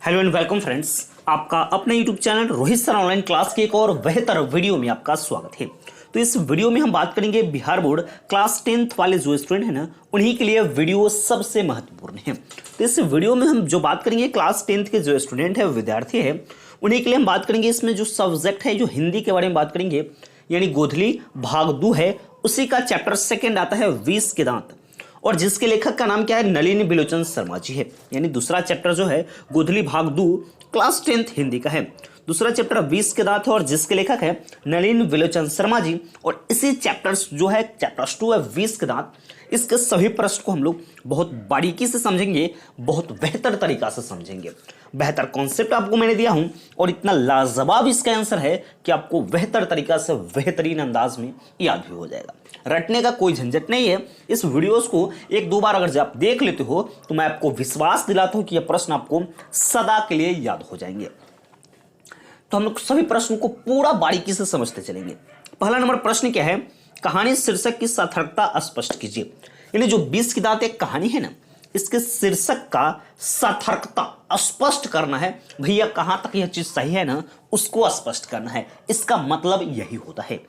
Hello and welcome friends, आपका अपने YouTube channel Rohit sir online class के एक और बेहतर वीडियो में आपका स्वागत है। तो इस वीडियो में हम बात करेंगे बिहार बोर्ड क्लास 10th वाले जो स्टूडेंट हैं ना, उन्हीं के लिए वीडियो सबसे महत्वपूर्ण है। तो इस वीडियो में हम जो बात करेंगे क्लास 10th के जो स्टूडेंट है, विद्यार्थी है, उन्हीं के लिए हम बात करेंगे। इसमें जो सब्जेक्ट है, जो हिंदी के बारे में बात करेंगे, यानी गोधली भाग 2 है, उसी का चैप्टर 2 आता है 20 के दांत, और जिसके लेखक का नाम क्या है, नलिनी बिलोचन शर्मा जी है। यानी दूसरा चैप्टर जो है गोधली भाग 2 क्लास 10th हिंदी का है। दूसरा चैप्टर 20 के दांत है और जिसके लेखक है नलिनी बिलोचन शर्मा जी। और इसी चैप्टर जो है चैप्टर 2 है 20 के दांत, इसके सभी प्रश्न को हम लोग बहुत बारीकी से समझेंगे, बहुत बेहतर तरीका से समझेंगे। बेहतर कॉन्सेप्ट आपको मैंने दिया हूं और इतना लाजवाब इसका आंसर है कि आपको बेहतर तरीका से बेहतरीन अंदाज में याद भी हो जाएगा। रटने का कोई झंझट नहीं है। इस वीडियोस को एक दो बार अगर आप देख लेते हो तो मैं आपको विश्वास दिलाता हूं कि यह प्रश्न आपको सदा के लिए याद हो जाएंगे। तो हम लोग सभी प्रश्नों को पूरा बारीकी से समझते चलेंगे। पहला नंबर प्रश्न क्या है, कहानी शीर्षक की सार्थकता स्पष्ट कीजिए। यानी जो 20 की दांत एक कहानी है ना, इसके शीर्षक का सार्थकता स्पष्ट करना है। भैया कहां तक यह चीज सही है ना, उसको स्पष्ट करना है। इसका मतलब यही होता है।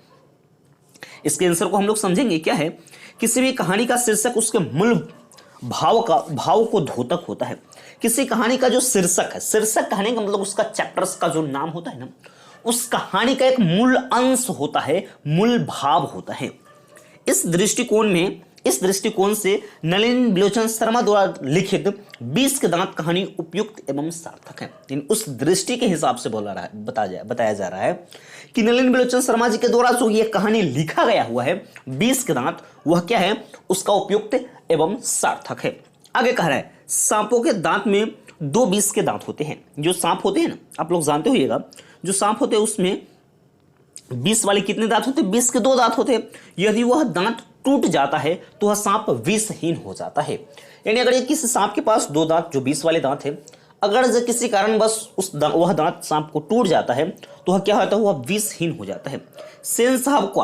इसके आंसर को हम लोग समझेंगे। क्या है, किसी भी कहानी का शीर्षक उसके मूल भाव को द्योतक होता है। किसी कहानी का जो शीर्षक है, शीर्षक कहने का मतलब उसका चैप्टर्स का जो नाम होता है ना, उस कहानी का एक मूल अंश होता है, मूल भाव होता है। इस दृष्टिकोण से नलिनी बिलोचन शर्मा द्वारा लिखित 20 के दांत कहानी उपयुक्त एवं सार्थक है। उस दृष्टि के हिसाब से बताया जा रहा है कि नलिनी बिलोचन शर्मा जी के द्वारा जो ये कहानी लिखा गया हुआ है 20 के दांत, वह क्या है, उसका उपयुक्त एवं सार्थक है। आगे कह रहा है, सांपों के दांत में 2 20 के दांत होते हैं। जो सांप होते हैं ना, आप लोग जानते होइएगा, जो सांप होते हैं उसमें 20 वाले कितने दांत होते हैं, 20 के 2 दांत होते हैं। यदि वह दांत टूट जाता है तो वह सांप विषहीन हो जाता है। यानी अगर ये किसी सांप के पास 2 दांत, जो 20 वाले दांत है, अगर किसी कारण बस वह दांत सांप को टूट जाता है तो वह क्या होता है, वह विषहीन हो जाता है। सेन साहब का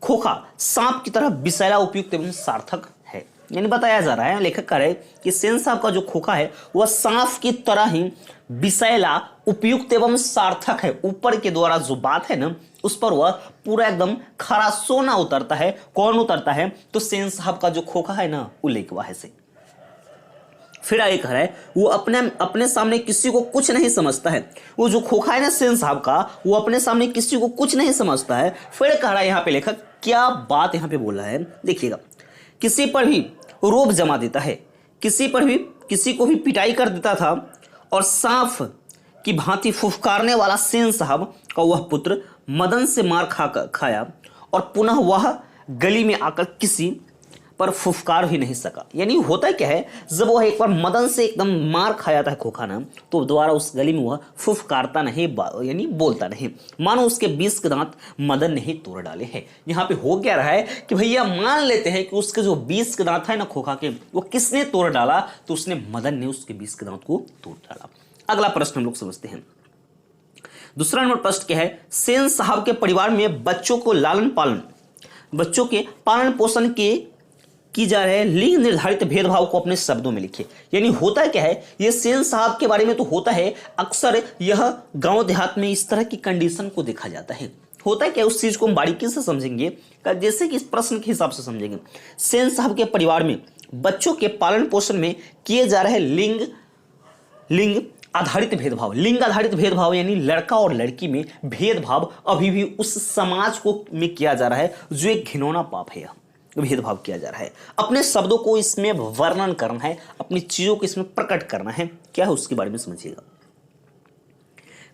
खोखा सांप की तरह विषैला, उपयुक्त एवं सार्थक है। यानी बताया जा रहा है, लेखक कह रहे हैं कि सेन साहब का जो खोखा है वह सांप की तरह ही विषैला, उपयुक्त एवं सार्थक है। ऊपर के द्वारा जो बात है ना, उस पर वह पूरा एकदम खरा सोना उतरता है। कौन उतरता है, तो सेन साहब का जो खोखा है ना, उल्लेखवा से। फिर आगे कह रहा है, वो अपने सामने किसी को कुछ नहीं समझता है। वो जो खोखा है ना सेन साहब का, वो अपने सामने किसी को कुछ नहीं समझता है। फिर कह रहा है यहाँ पे लेखक, क्या बात यहाँ पे बोल रहा है, देखिएगा, किसी पर भी रोब जमा देता है, किसी को भी पिटाई कर देता था, और सांप की भांति फुफकारने वाला सेन साहब का वह पुत्र मदन से मार खाया और पुनः वह गली में आकर किसी पर फुफकार भी नहीं सका। यानी होता क्या है, जब वह एक बार मदन से एकदम मार खा जाता है खोखा ना, तो दोबारा उस गली में वह फुफकारता नहीं, यानी बोलता नहीं, मानो उसके 20 के दांत मदन ने ही तोड़ डाले हैं। यहाँ पे हो क्या रहा है कि भैया मान लेते हैं कि उसके जो 20 के दांत है ना खोखा के, वो किसने तोड़ डाला, तो उसने, मदन ने उसके 20 के दांत को तोड़ डाला। अगला प्रश्न हम लोग समझते हैं। दूसरा नंबर प्रश्न क्या है, सेन साहब के परिवार में बच्चों के पालन पोषण की जा रहे लिंग निर्धारित भेदभाव को अपने शब्दों में लिखिए। यानी होता क्या है, ये सेन साहब के बारे में तो होता है, अक्सर यह गांव देहात में इस तरह की कंडीशन को देखा जाता है। होता क्या है, उस चीज को हम बारीकी से समझेंगे, जैसे कि इस प्रश्न के हिसाब से समझेंगे। सेन साहब के परिवार में बच्चों के पालन पोषण में किए जा रहे लिंग आधारित भेदभाव, यानी लड़का और लड़की में भेदभाव अभी भी उस समाज को में किया जा रहा है, जो एक घिनौना पाप है। भेदभाव किया जा रहा है। अपने शब्दों को इसमें वर्णन करना है, अपनी चीजों को इसमें प्रकट करना है। क्या है, उसके बारे में समझिएगा।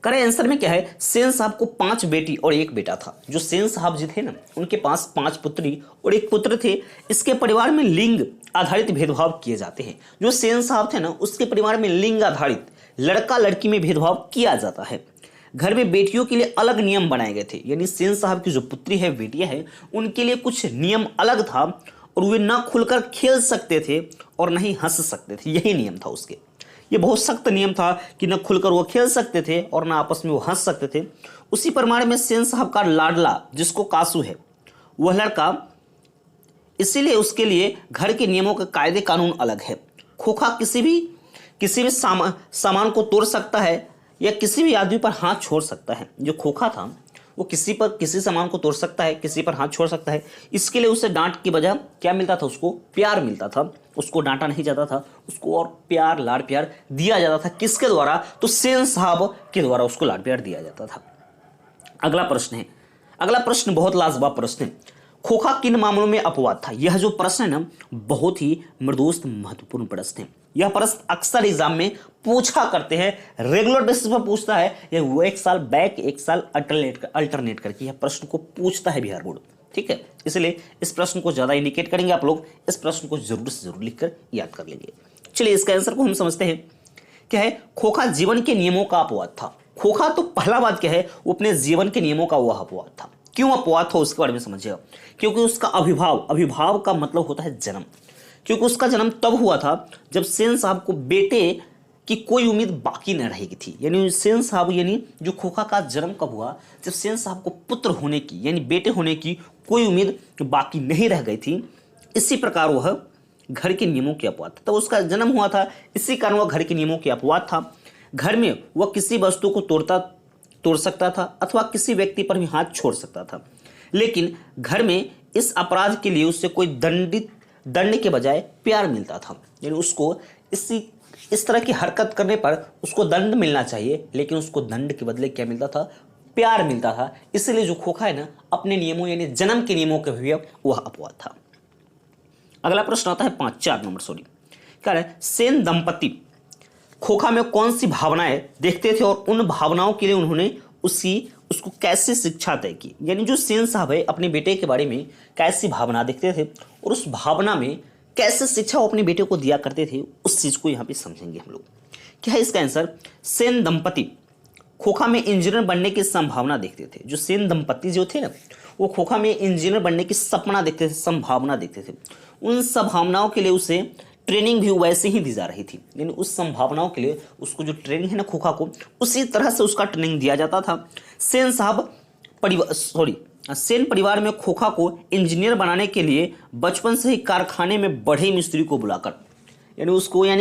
करें आंसर में क्या है, सेन साहब को 5 बेटी और 1 बेटा था। जो सेन साहब जी थे ना, उनके पास 5 पुत्री और 1 पुत्र थे। इसके परिवार में लिंग आधारित भेदभाव किए जाते हैं। जो सेन साहब थे ना, उसके परिवार में लिंग आधारित, लड़का लड़की में भेदभाव किया जाता है। घर में बेटियों के लिए अलग नियम बनाए गए थे। यानी सेन साहब की जो पुत्री है, बेटियां हैं, उनके लिए कुछ नियम अलग था, और वे ना खुलकर खेल सकते थे और नहीं हंस सकते थे। यही नियम था उसके। ये बहुत सख्त नियम था कि न खुलकर वो खेल सकते थे और ना आपस में वो हंस सकते थे। उसी प्रमाण में सेन साहब का लाडला, जिसको कासू है, वह लड़का, इसीलिए उसके लिए घर के नियमों के कायदे कानून अलग है। खोखा किसी भी सामान को तोड़ सकता है या किसी भी आदमी पर हाथ छोड़ सकता है। जो खोखा था वो किसी सामान को तोड़ सकता है, किसी पर हाथ छोड़ सकता है। इसके लिए उसे डांट की बजाय क्या मिलता था, उसको प्यार मिलता था। उसको डांटा नहीं जाता था, उसको और प्यार, लाड प्यार दिया जाता था। किसके द्वारा? तो सेन साहब के द्वारा उसको लाड प्यार दिया जाता था। अगला प्रश्न बहुत लाजवाब प्रश्न है। खोखा किन मामलों में अपवाद था? यह जो प्रश्न है ना, बहुत ही मृदुस्त महत्वपूर्ण प्रश्न है। यह प्रश्न अक्सर एग्जाम में पूछा करते हैं, रेगुलर बेसिस पर पूछता है। यह वो एक साल बैक, एक साल अल्टरनेट करके यह प्रश्न को पूछता है बिहार बोर्ड। ठीक है, इसलिए इस प्रश्न को ज्यादा इंडिकेट करेंगे आप लोग। इस प्रश्न को जरूर से जरूर लिखकर याद कर लेंगे। चलिए इसका आंसर को हम समझते हैं। क्या है? खोखा जीवन के नियमों का अपवाद था। खोखा तो पहला बात क्या है, वो अपने जीवन के नियमों का वह अपवाद था। क्यों अपवाद था उसके बारे में समझिएगा। क्योंकि उसका अभिभाव का मतलब होता है जन्म। क्योंकि उसका जन्म तब हुआ था जब सेन साहब को बेटे की कोई उम्मीद बाकी न रहेगी थी। यानी सेन साहब, यानी जो खोखा का जन्म कब हुआ? जब सेन साहब को पुत्र होने की, यानी बेटे होने की कोई उम्मीद बाकी नहीं रह गई थी। इसी प्रकार वह घर के नियमों के अपवाद था। तब उसका जन्म हुआ था, इसी कारण वह घर के नियमों के अपवाद था। घर में वह किसी वस्तु को तोड़ सकता था अथवा किसी व्यक्ति पर भी हाथ छोड़ सकता था। लेकिन घर में इस अपराध के लिए उससे कोई दंड के बजाय प्यार मिलता था। यानी उसको इस तरह की हरकत करने पर उसको दंड मिलना चाहिए, लेकिन उसको दंड के बदले क्या मिलता था? प्यार मिलता था। इसलिए जो खोखा है ना, अपने नियमों यानी जन्म के नियमों के भी वह अपवाद था। अगला प्रश्न आता है 4 नंबर। क्या है? सेन दंपति खोखा में कौन सी भावनाएं देखते थे और उन भावनाओं के लिए उन्होंने उसको कैसे शिक्षा तय की? यानी जो सेन साहब है अपने बेटे के बारे में कैसी भावना देखते थे और उस भावना में कैसे शिक्षा वो अपने बेटे को दिया करते थे, उस चीज को यहाँ पे समझेंगे हम लोग। क्या है इसका आंसर? सेन दंपति खोखा में इंजीनियर बनने की संभावना देखते थे। जो सेन दंपति जो थे ना, वो खोखा में इंजीनियर बनने की सपना देखते थे, संभावना देखते थे। उन संभावनाओं के लिए उसे ट्रेनिंग भी वैसे ही दी जा रही थी। यानी उस संभावनाओं के लिए उसको जो ट्रेनिंग है ना खोखा को, उसी तरह से उसका ट्रेनिंग दिया जाता था। सेन परिवार में खोखा को इंजीनियर बनाने के लिए बचपन से ही कारखाने में बढ़ई मिस्त्री को बुलाकर, यानी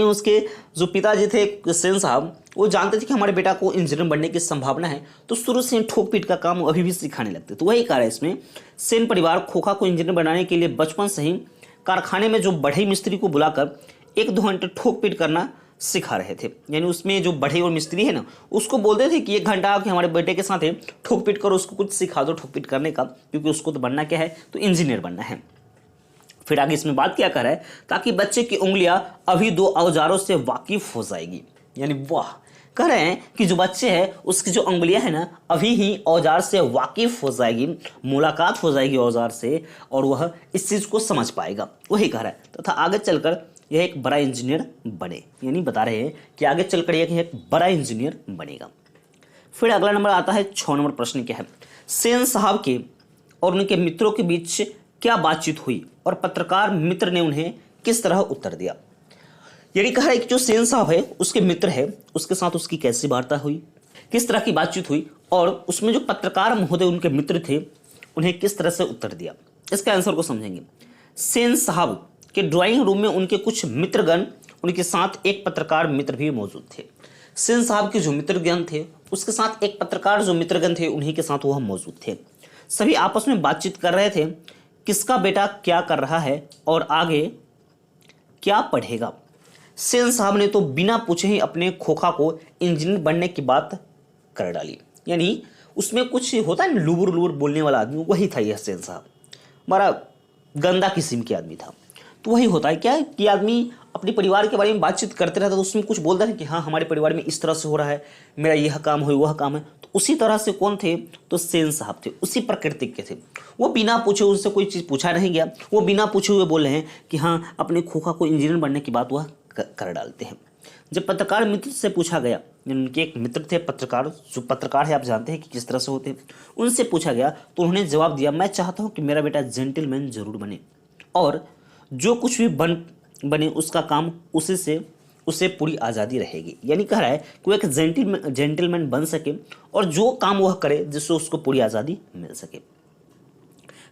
उसके जो पिताजी थे सेन साहब, वो जानते थे कि हमारे बेटा को इंजीनियर बनने की संभावना है, तो शुरू से ठोक पीट का काम अभी भी सिखाने लगते। तो वही कारण है इसमें, सेन परिवार खोखा को इंजीनियर बनाने के लिए बचपन से ही कारखाने में जो बढ़ई मिस्त्री को बुलाकर 1-2 घंटे ठोक पीट करना सिखा रहे थे। यानी उसमें जो बढ़ई और मिस्त्री है ना, उसको बोलते थे कि 1 घंटा आके हमारे बेटे के साथ ठोक पीट करो, उसको कुछ सिखा दो ठोक पीट करने का, क्योंकि उसको तो बनना क्या है, तो इंजीनियर बनना है। फिर आगे इसमें बात क्या कर रहा है? ताकि बच्चे की उंगलियां अभी 2 औजारों से वाकिफ हो जाएगी। यानी वाह, कह रहे हैं कि जो बच्चे है उसकी जो उंगलियां है ना, अभी ही औजार से वाकिफ हो जाएगी, मुलाकात हो जाएगी औजार से, और वह इस चीज को समझ पाएगा। वही कह रहा है तथा आगे चलकर यह एक बड़ा इंजीनियर बने। यानी बता रहे हैं कि आगे चलकर यह एक बड़ा इंजीनियर बनेगा। फिर अगला नंबर आता है 6 नंबर प्रश्न। क्या है? सेन साहब के और उनके मित्रों के बीच क्या बातचीत हुई और पत्रकार मित्र ने उन्हें किस तरह उत्तर दिया? यानी कहा है कि जो सेन साहब है उसके मित्र है, उसके साथ उसकी कैसी वार्ता हुई, किस तरह की बातचीत हुई, और उसमें जो पत्रकार महोदय उनके मित्र थे उन्हें किस तरह से उत्तर दिया। इसका आंसर को समझेंगे। सेन साहब के ड्राइंग रूम में उनके कुछ मित्रगण, उनके साथ एक पत्रकार मित्र भी मौजूद थे। सेन साहब के जो मित्रगण थे उसके साथ एक पत्रकार जो मित्रगण थे उन्हीं के साथ वह मौजूद थे। सभी आपस में बातचीत कर रहे थे, किसका बेटा क्या कर रहा है और आगे क्या पढ़ेगा। सेन साहब ने तो बिना पूछे ही अपने खोखा को इंजीनियर बनने की बात कर डाली। यानी उसमें कुछ होता है ना, लुबुर लुबुर बोलने वाला आदमी, वही था यह सेन साहब। बड़ा गंदा किस्म के आदमी था। तो वही होता है क्या कि आदमी अपने परिवार के बारे में बातचीत करते रहता, तो उसमें कुछ बोलता है कि हाँ हमारे परिवार में इस तरह से हो रहा है, मेरा यह काम हो वह काम है। तो उसी तरह से कौन थे? तो सेन साहब थे, उसी प्रकृति के थे। वो बिना पूछे, उससे कोई चीज़ पूछा नहीं गया, वो बिना पूछे हुए बोल रहे हैं कि हाँ अपने खोखा को इंजीनियर बनने की बात वह कर डालते हैं। जब पत्रकार मित्र से पूछा गया, उनके एक मित्र थे पत्रकार, जो पत्रकार है आप जानते हैं कि किस तरह से होते हैं, उनसे पूछा गया तो उन्होंने जवाब दिया, मैं चाहता हूं कि मेरा बेटा जेंटलमैन जरूर बने और जो कुछ भी बने उसका काम उसे पूरी आज़ादी रहेगी। यानी कह रहा है कि वो एक जेंटलमैन बन सके और जो काम वह करे जिससे उसको पूरी आज़ादी मिल सके।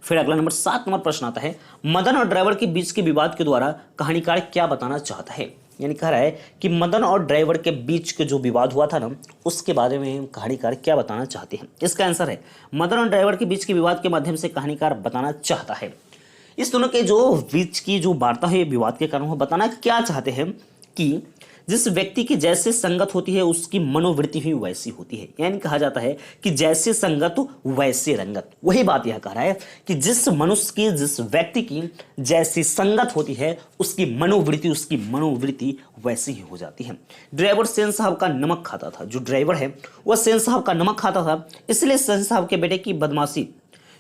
फिर अगला नंबर 7 नंबर प्रश्न आता है, मदन और ड्राइवर के बीच के विवाद के द्वारा कहानीकार क्या बताना चाहता है। यानी कह रहा है कि मदन और ड्राइवर के बीच के जो विवाद हुआ था ना, उसके बारे में कहानीकार क्या बताना चाहते हैं। इसका आंसर है मदन और ड्राइवर के बीच के विवाद के माध्यम से कहानीकार बताना चाहता है, इस दोनों के जो बीच की जो वार्ता है विवाद के कारण वो बताना क्या चाहते हैं कि जिस व्यक्ति की जैसे संगत होती है उसकी मनोवृत्ति भी वैसी होती है। यानी कहा जाता है कि जैसे संगत वैसे रंगत। वही बात यह कह रहा है कि जिस मनुष्य की, जिस व्यक्ति की जैसी संगत होती है उसकी मनोवृत्ति वैसी ही हो जाती है। ड्राइवर सेन साहब का नमक खाता था। जो ड्राइवर है वह सेन साहब का नमक खाता था, इसलिए सेन साहब के बेटे की बदमाशी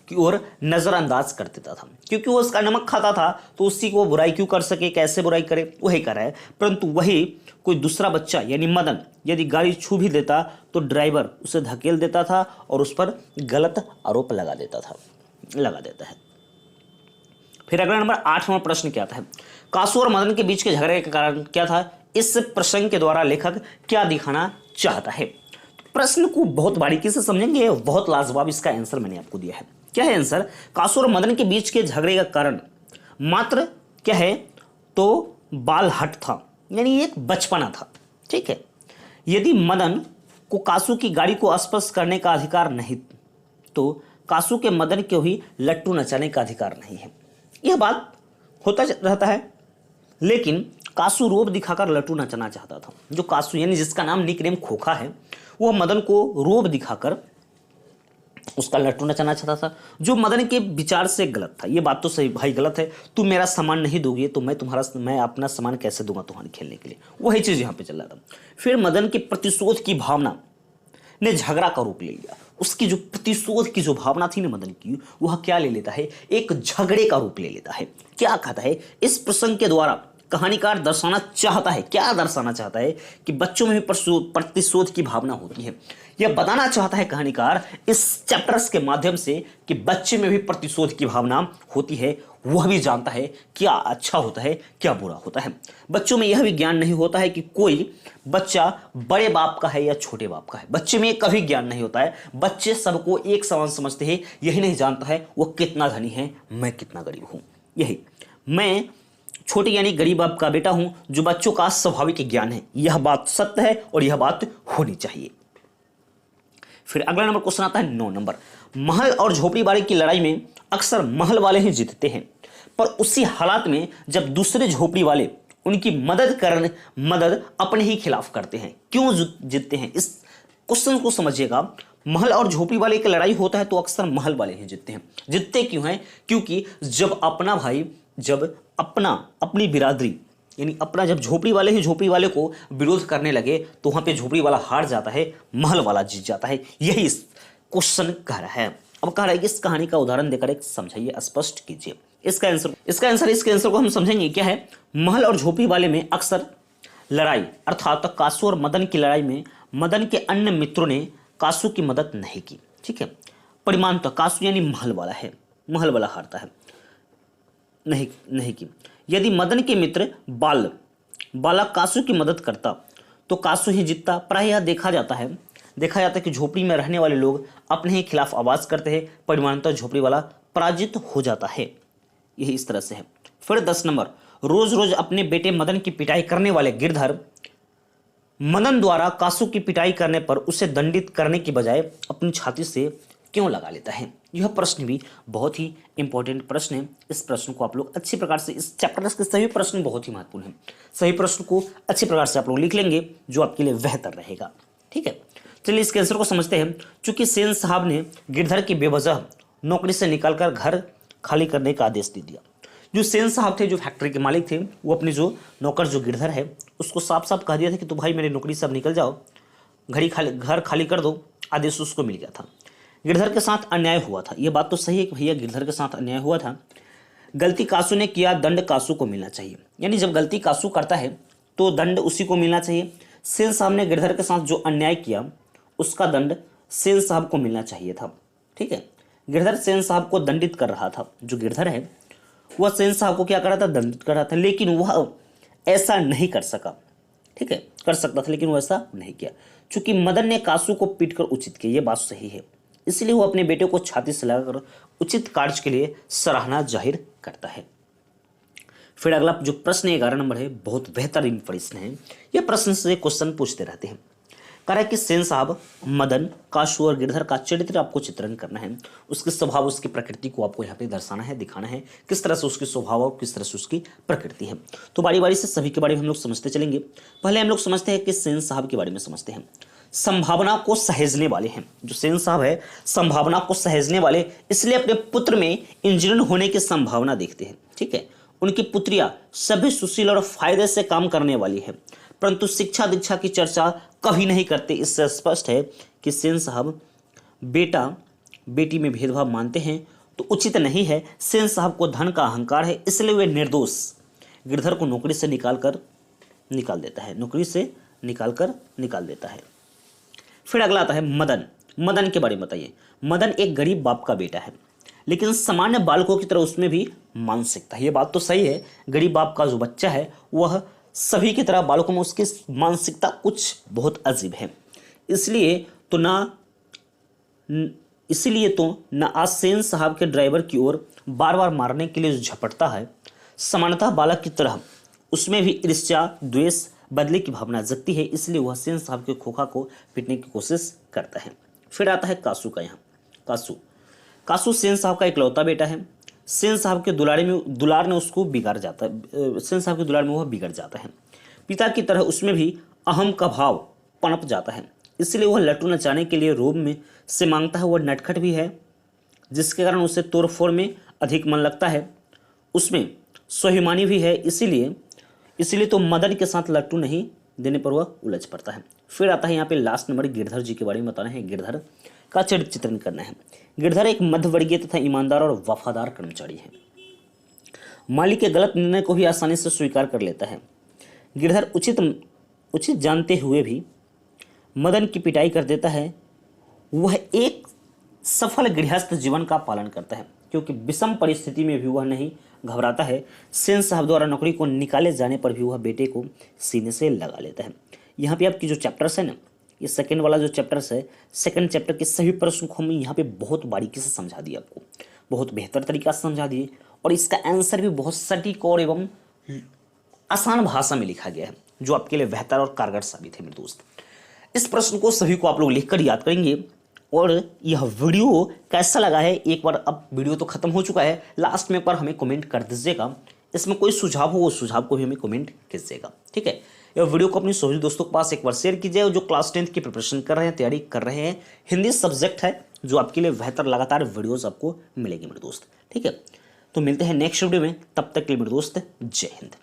की ओर नजरअंदाज कर देता था। क्योंकि वो उसका नमक खाता था तो उसी को बुराई क्यों कर सके, कैसे बुराई करे, वही कर रहा है। परंतु वही कोई दूसरा बच्चा यानी मदन यदि गाड़ी छू भी देता तो ड्राइवर उसे धकेल देता था और उस पर गलत आरोप लगा देता है। फिर अगला नंबर 8वां प्रश्न क्या आता है, कासू और मदन के बीच के झगड़े का कारण क्या था। इस प्रसंग के द्वारा लेखक क्या दिखाना चाहता है। प्रश्न को बहुत बारीकी से समझेंगे, बहुत लाजवाब इसका आंसर मैंने आपको दिया है। क्या है आंसर, कासू और मदन के बीच के झगड़े का कारण मात्र क्या है तो बाल हट था, यानी एक बचपना था। ठीक है, यदि मदन को कासू की गाड़ी को स्पर्श करने का अधिकार नहीं तो कासू के मदन को ही लट्टू नचाने का अधिकार नहीं है। यह बात होता रहता है, लेकिन कासू रोब दिखाकर लट्टू नचाना चाहता था। जो कासू यानी जिसका नाम निकनेम खोखा है, वह मदन को रोब दिखाकर उसका लट्टू नचाना चाहता था, जो मदन के विचार से गलत था। ये बात तो सही, भाई गलत है, तू मेरा सामान नहीं दोगे तो मैं अपना सामान कैसे दूंगा तुम्हारे खेलने के लिए। वही चीज यहाँ पे चल रहा था। फिर मदन के प्रतिशोध की भावना ने झगड़ा का रूप ले लिया। उसकी जो प्रतिशोध की जो भावना थी ना मदन की, वह क्या ले लेता है, एक झगड़े का रूप ले लेता है। क्या कहता है, इस प्रसंग के द्वारा कहानीकार दर्शाना चाहता है, क्या दर्शाना चाहता है कि बच्चों में भी प्रतिशोध की भावना होती है। यह बताना चाहता है कहानीकार इस चैप्टर्स के माध्यम से कि बच्चे में भी प्रतिशोध की भावना होती है, वह भी जानता है क्या अच्छा होता है क्या बुरा होता है। बच्चों में यह भी ज्ञान नहीं होता है कि कोई बच्चा बड़े बाप का है या छोटे बाप का है। बच्चे में कभी ज्ञान नहीं होता है। बच्चे सबको एक समान समझते हैं। यही नहीं जानता है वो कितना धनी है, मैं कितना गरीब हूं। यही मैं छोटे यानी गरीब बाप का बेटा हूं, जो बच्चों का स्वाभाविक ज्ञान है। यह बात सत्य है और यह बात होनी चाहिए। फिर अगला नंबर क्वेश्चन आता है 9 नंबर, महल और झोपड़ी वाले की लड़ाई में अक्सर महल वाले ही जीतते हैं, पर उसी हालात में जब दूसरे झोपड़ी वाले उनकी मदद अपने ही खिलाफ करते हैं, क्यों जीतते हैं। इस क्वेश्चन को समझिएगा। महल और झोपड़ी वाले की लड़ाई होता है तो अक्सर महल वाले ही जीतते हैं। जीतते क्यों हैं, क्योंकि जब अपना भाई, जब अपनी बिरादरी यानी अपना जब झोपड़ी वाले ही झोपड़ी वाले को विरोध करने लगे तो वहां पे झोपड़ी वाला हार जाता है, महल वाला जीत जाता है। यही इस क्वेश्चन कह रहा है। अब कह रहा है कि इस कहानी का उदाहरण देकर एक समझाइए, स्पष्ट कीजिए। इसके आंसर को हम समझेंगे क्या है। महल और झोपड़ी वाले में अक्सर लड़ाई, अर्थात कासू और मदन की लड़ाई में मदन के अन्य मित्रों ने कासू की मदद नहीं की। ठीक है, परिमाण तो कासू यानी महल वाला है, महल वाला हारता है, नहीं की। यदि मदन के मित्र बालक कासू की मदद करता तो कासू ही जीतता। प्रायः देखा जाता है कि झोपड़ी में रहने वाले लोग अपने ही खिलाफ आवाज करते हैं, परिणामतः झोपड़ी वाला पराजित हो जाता है। यही इस तरह से है। फिर 10 नंबर, रोज रोज अपने बेटे मदन की पिटाई करने वाले गिरधर मदन द्वारा कासू की पिटाई करने पर उसे दंडित करने की बजाय अपनी छाती से क्यों लगा लेता है। यह प्रश्न भी बहुत ही इंपॉर्टेंट प्रश्न है। इस प्रश्न को आप लोग अच्छी प्रकार से, इस चैप्टर के सभी प्रश्न बहुत ही महत्वपूर्ण हैं। सही प्रश्न को अच्छी प्रकार से आप लोग लिख लेंगे जो आपके लिए बेहतर रहेगा। ठीक है, चलिए इसके आंसर को समझते हैं। चूंकि सेन साहब ने गिरधर की बेवजह नौकरी से निकालकर घर खाली करने का आदेश दे दिया। जो सेन साहब थे, जो फैक्ट्री के मालिक थे, वो अपने जो नौकर जो गिरधर है उसको साफ साफ कह दिया था कि तो भाई मेरी नौकरी से अब निकल जाओ, घर खाली कर दो। आदेश उसको मिल गया था। गिरधर के साथ अन्याय हुआ था। यह बात तो सही है कि भैया गिरधर के साथ अन्याय हुआ था। गलती कासू ने किया, दंड कासू को मिलना चाहिए। यानी जब गलती कासू करता है तो दंड उसी को मिलना चाहिए। सेन साहब ने गिरधर के साथ जो अन्याय किया उसका दंड सेन साहब को मिलना चाहिए था। ठीक है, गिरधर सेन साहब को दंडित कर रहा था। जो गिरधर है वह सेन साहब को क्या कर रहा था, दंडित कर रहा था, लेकिन वह ऐसा नहीं कर सका। ठीक है, कर सकता था लेकिन वह ऐसा नहीं किया। चूंकि मदन ने कासू को पीटकर उचित किया, यह बात सही है, इसलिए वो अपने बेटे को छाती से लगाकर उचित कार्य के लिए सराहना जाहिर करता है। फिर अगला जो प्रश्न 11 नंबर है, बहुत बेहतरीन प्रश्न है। यह प्रश्न से क्वेश्चन पूछते रहते हैं। कह रहा है कि सेन साहब मदन, काशू और गिरधर का चरित्र आपको चित्रण करना है। उसके स्वभाव, उसकी प्रकृति को आपको यहाँ पे दर्शाना है, दिखाना है किस तरह से उसके स्वभाव और किस तरह से उसकी प्रकृति है। तो बारी बारी से सभी के बारे में हम लोग समझते चलेंगे। पहले हम लोग समझते हैं कि सेन साहब के बारे में समझते हैं। संभावना को सहेजने वाले हैं। जो सेन साहब है संभावना को सहेजने वाले, इसलिए अपने पुत्र में इंजीनियर होने की संभावना देखते हैं। ठीक है, उनकी पुत्रियां सभी सुशील और फायदे से काम करने वाली है, परंतु शिक्षा दीक्षा की चर्चा कभी नहीं करते। इससे स्पष्ट है कि सेन साहब बेटा बेटी में भेदभाव मानते हैं तो उचित नहीं है। सेन साहब को धन का अहंकार है, इसलिए वे निर्दोष गिरधर को नौकरी से निकाल देता है। फिर अगला आता है मदन। मदन के बारे में बताइए। मदन एक गरीब बाप का बेटा है, लेकिन सामान्य बालकों की तरह उसमें भी मानसिकता है। ये बात तो सही है, गरीब बाप का जो बच्चा है वह सभी की तरह बालकों में उसकी मानसिकता कुछ बहुत अजीब है। इसलिए तो न आज सेन साहब के ड्राइवर की ओर बार बार मारने के लिए झपटता है। सामान्यतः बालक की तरह उसमें भी ईर्ष्या, द्वेष, बदले की भावना जगती है, इसलिए वह सेन साहब के खोखा को पीटने की कोशिश करता है। फिर आता है कासू का। यहाँ कासू सेन साहब का इकलौता बेटा है। सेन साहब के दुलार में उसको बिगाड़ जाता है। सेन साहब के दुलार में वह बिगड़ जाता है। पिता की तरह उसमें भी अहम का भाव पनप जाता है, इसलिए वह लट्टू नचाने के लिए रोब में से मांगता है। वह नटखट भी है, जिसके कारण उसे तोड़फोड़ में अधिक मन लगता है। उसमें स्वाभिमानी भी है, इसीलिए तो मदन के साथ लट्टू नहीं देने पर वह उलझ पड़ता है। फिर आता है यहाँ पे लास्ट नंबर, गिरधर जी के बारे में बताना है। गिरधर का चरित्र चित्रण करना है। गिरधर एक मध्यवर्गीय तथा ईमानदार और वफादार कर्मचारी है। मालिक के गलत निर्णय को भी आसानी से स्वीकार कर लेता है। गिरधर उचित जानते हुए भी मदन की पिटाई कर देता है। वह एक सफल गृहस्थ जीवन का पालन करता है, क्योंकि विषम परिस्थिति में भी वह नहीं घबराता है। सेन साहब द्वारा नौकरी को निकाले जाने पर भी वह बेटे को सीने से लगा लेता है। यहाँ पे आपकी जो चैप्टर्स है ना, ये सेकंड वाला जो चैप्टर्स है, सेकंड चैप्टर के सभी प्रश्न को हम यहाँ पे बहुत बारीकी से समझा दिए, आपको बहुत बेहतर तरीका से समझा दिए, और इसका आंसर भी बहुत सटीक और एवं आसान भाषा में लिखा गया है, जो आपके लिए बेहतर और कारगर साबित है मेरे दोस्त। इस प्रश्न को सभी को आप लोग लिखकर याद करेंगे। और यह वीडियो कैसा लगा है, एक बार, अब वीडियो तो खत्म हो चुका है, लास्ट में एक बार हमें कमेंट कर दीजिएगा। इसमें कोई सुझाव हो, वो सुझाव को भी हमें कमेंट कीजिएगा। ठीक है, यह वीडियो को अपने सभी दोस्तों के पास एक बार शेयर कीजिए, जो क्लास 10 की प्रिपरेशन कर रहे हैं, तैयारी कर रहे हैं। हिंदी सब्जेक्ट है जो आपके लिए बेहतर लगातार वीडियोज़ आपको मिलेगी मेरे दोस्त। ठीक है, तो मिलते हैं नेक्स्ट वीडियो में, तब तक के लिए मेरे दोस्त जय हिंद।